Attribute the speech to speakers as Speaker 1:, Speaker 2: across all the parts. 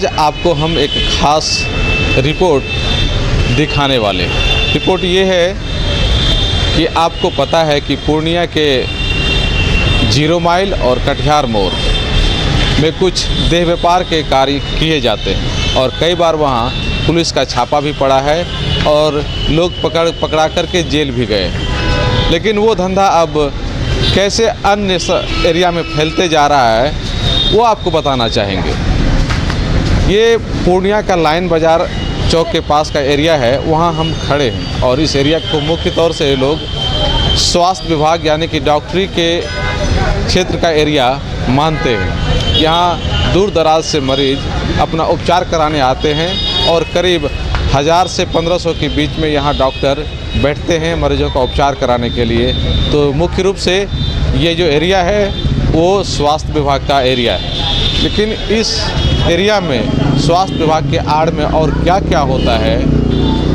Speaker 1: आज आपको हम एक ख़ास रिपोर्ट दिखाने वाले। रिपोर्ट ये है कि आपको पता है कि पूर्णिया के 0 माइल और कटिहार मोड़ में कुछ देह व्यापार के कार्य किए जाते हैं और कई बार वहाँ पुलिस का छापा भी पड़ा है और लोग पकड़ा करके जेल भी गए। लेकिन वो धंधा अब कैसे अन्य एरिया में फैलते जा रहा है वो आपको बताना चाहेंगे। ये पूर्णिया का लाइन बाज़ार चौक के पास का एरिया है, वहाँ हम खड़े हैं और इस एरिया को मुख्य तौर से लोग स्वास्थ्य विभाग यानी कि डॉक्टरी के क्षेत्र का एरिया मानते हैं। यहाँ दूर दराज से मरीज अपना उपचार कराने आते हैं और करीब 1000 से 1500 के बीच में यहाँ डॉक्टर बैठते हैं मरीजों का उपचार कराने के लिए। तो मुख्य रूप से ये जो एरिया है वो स्वास्थ्य विभाग का एरिया है। लेकिन इस एरिया में स्वास्थ्य विभाग के आड़ में और क्या क्या होता है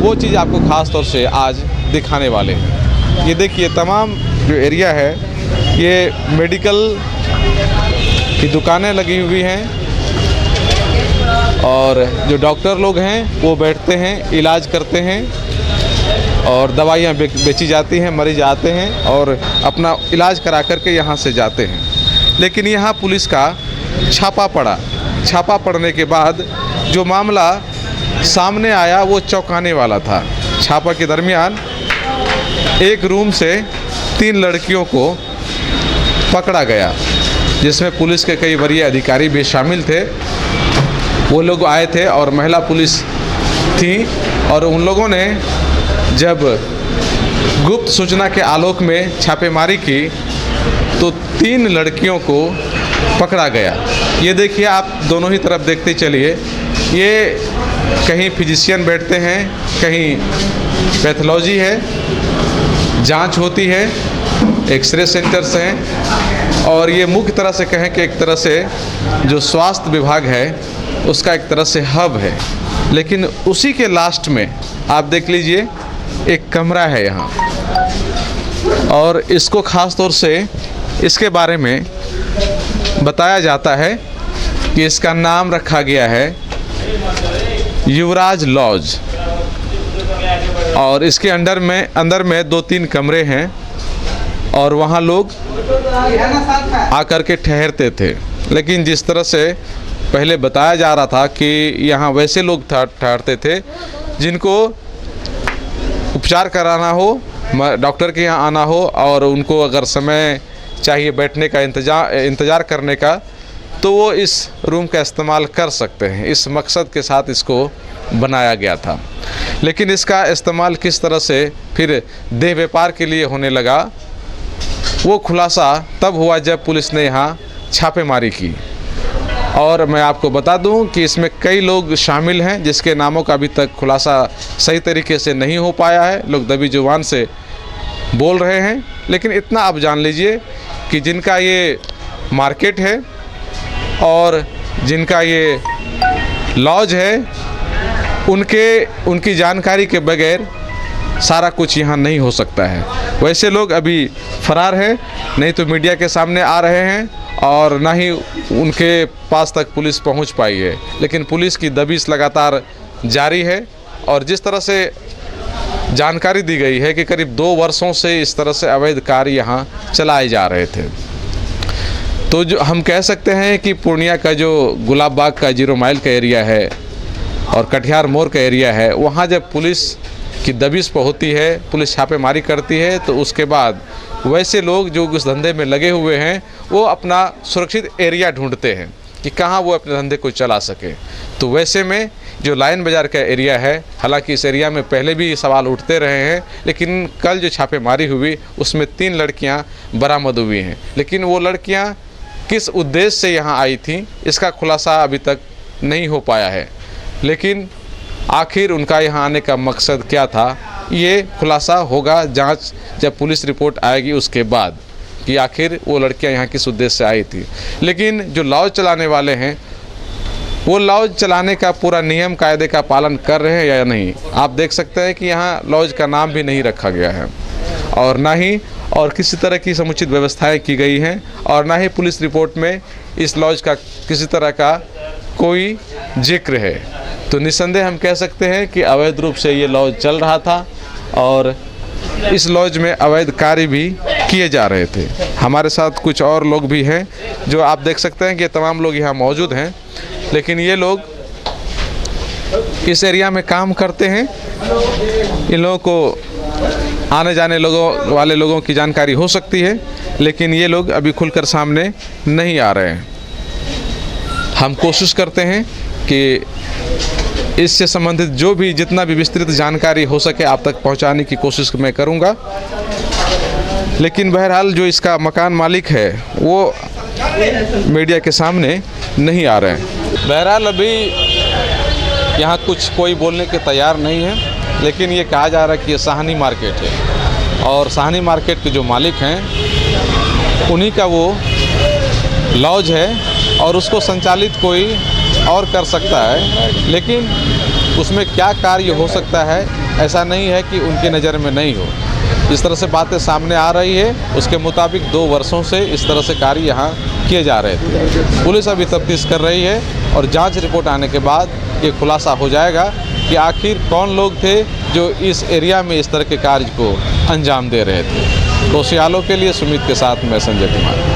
Speaker 1: वो चीज़ आपको ख़ास तौर से आज दिखाने वाले हैं। ये देखिए, तमाम जो एरिया है ये मेडिकल की दुकानें लगी हुई हैं और जो डॉक्टर लोग हैं वो बैठते हैं, इलाज करते हैं और दवाइयाँ बेची जाती हैं। मरीज आते हैं और अपना इलाज करा करके यहाँ से जाते हैं। लेकिन यहाँ पुलिस का छापा पड़ा। छापा पड़ने के बाद जो मामला सामने आया वो चौंकाने वाला था। छापा के दरमियान एक रूम से 3 लड़कियों को पकड़ा गया, जिसमें पुलिस के कई वरीय अधिकारी भी शामिल थे। वो लोग आए थे और महिला पुलिस थी और उन लोगों ने जब गुप्त सूचना के आलोक में छापेमारी की तो 3 लड़कियों को पकड़ा गया। ये देखिए, आप दोनों ही तरफ देखते चलिए। ये कहीं फिजिशियन बैठते हैं, कहीं पैथोलॉजी है, जांच होती है, एक्सरे सेंटर्स हैं और ये मुख्य तरह से कहें कि एक तरह से जो स्वास्थ्य विभाग है उसका एक तरह से हब है। लेकिन उसी के लास्ट में आप देख लीजिए एक कमरा है यहाँ और इसको ख़ास तौर से इसके बारे में बताया जाता है कि इसका नाम रखा गया है युवराज लॉज और इसके अंदर में 2-3 कमरे हैं और वहाँ लोग आकर के ठहरते थे। लेकिन जिस तरह से पहले बताया जा रहा था कि यहाँ वैसे लोग ठहरते थे जिनको उपचार कराना हो, डॉक्टर के यहाँ आना हो और उनको अगर समय चाहिए बैठने का इंतज़ार करने का तो वो इस रूम का इस्तेमाल कर सकते हैं। इस मकसद के साथ इसको बनाया गया था। लेकिन इसका इस्तेमाल किस तरह से फिर देह व्यापार के लिए होने लगा वो खुलासा तब हुआ जब पुलिस ने यहाँ छापेमारी की। और मैं आपको बता दूं कि इसमें कई लोग शामिल हैं जिसके नामों का अभी तक खुलासा सही तरीके से नहीं हो पाया है। लोग दबी जुबान से बोल रहे हैं। लेकिन इतना आप जान लीजिए कि जिनका ये मार्केट है और जिनका ये लॉज है उनकी जानकारी के बगैर सारा कुछ यहाँ नहीं हो सकता है। वैसे लोग अभी फरार हैं, नहीं तो मीडिया के सामने आ रहे हैं और ना ही उनके पास तक पुलिस पहुँच पाई है। लेकिन पुलिस की दबिश लगातार जारी है और जिस तरह से जानकारी दी गई है कि करीब 2 वर्षों से इस तरह से अवैध कार्य यहाँ चलाए जा रहे थे। तो जो हम कह सकते हैं कि पूर्णिया का जो गुलाब बाग का 0 माइल का एरिया है और कटिहार मोड़ का एरिया है, वहाँ जब पुलिस की दबिश पर होती है, पुलिस छापेमारी करती है तो उसके बाद वैसे लोग जो उस धंधे में लगे हुए हैं वो अपना सुरक्षित एरिया ढूंढते हैं कि कहाँ वो अपने धंधे को चला सके। तो वैसे में जो लाइन बाज़ार का एरिया है, हालांकि इस एरिया में पहले भी सवाल उठते रहे हैं, लेकिन कल जो छापेमारी हुई उसमें 3 लड़कियां बरामद हुई हैं। लेकिन वो लड़कियां किस उद्देश्य से यहाँ आई थीं इसका खुलासा अभी तक नहीं हो पाया है। लेकिन आखिर उनका यहाँ आने का मकसद क्या था ये खुलासा होगा जांच जब पुलिस रिपोर्ट आएगी उसके बाद कि आखिर वो लड़कियाँ यहाँ किस उद्देश्य से आई थी। लेकिन जो लॉज चलाने वाले हैं वो लॉज चलाने का पूरा नियम कायदे का पालन कर रहे हैं या नहीं। आप देख सकते हैं कि यहाँ लॉज का नाम भी नहीं रखा गया है और ना ही और किसी तरह की समुचित व्यवस्थाएं की गई हैं और ना ही पुलिस रिपोर्ट में इस लॉज का किसी तरह का कोई जिक्र है। तो निस्संदेह हम कह सकते हैं कि अवैध रूप से ये लॉज चल रहा था और इस लॉज में अवैध कार्य भी किए जा रहे थे। हमारे साथ कुछ और लोग भी हैं जो आप देख सकते हैं कि ये तमाम लोग यहाँ मौजूद हैं, लेकिन ये लोग इस एरिया में काम करते हैं। इन लोगों को आने जाने वाले लोगों की जानकारी हो सकती है, लेकिन ये लोग अभी खुलकर सामने नहीं आ रहे हैं। हम कोशिश करते हैं कि इससे संबंधित जो भी जितना भी विस्तृत जानकारी हो सके आप तक पहुंचाने की कोशिश मैं करूंगा, लेकिन बहरहाल जो इसका मकान मालिक है वो मीडिया के सामने नहीं आ रहे हैं। बहरहाल अभी यहाँ कुछ कोई बोलने के तैयार नहीं है, लेकिन ये कहा जा रहा है कि ये साहनी मार्केट है और साहनी मार्केट के जो मालिक हैं उन्हीं का वो लॉज है और उसको संचालित कोई और कर सकता है, लेकिन उसमें क्या कार्य हो सकता है ऐसा नहीं है कि उनकी नज़र में नहीं हो। जिस तरह से बातें सामने आ रही है उसके मुताबिक 2 वर्षों से इस तरह से कार्य यहाँ किए जा रहे थे। पुलिस अभी तफ्तीश कर रही है और जांच रिपोर्ट आने के बाद ये खुलासा हो जाएगा कि आखिर कौन लोग थे जो इस एरिया में इस तरह के कार्य को अंजाम दे रहे थे। तो सियालों के लिए सुमित के साथ मैं संजय कुमार।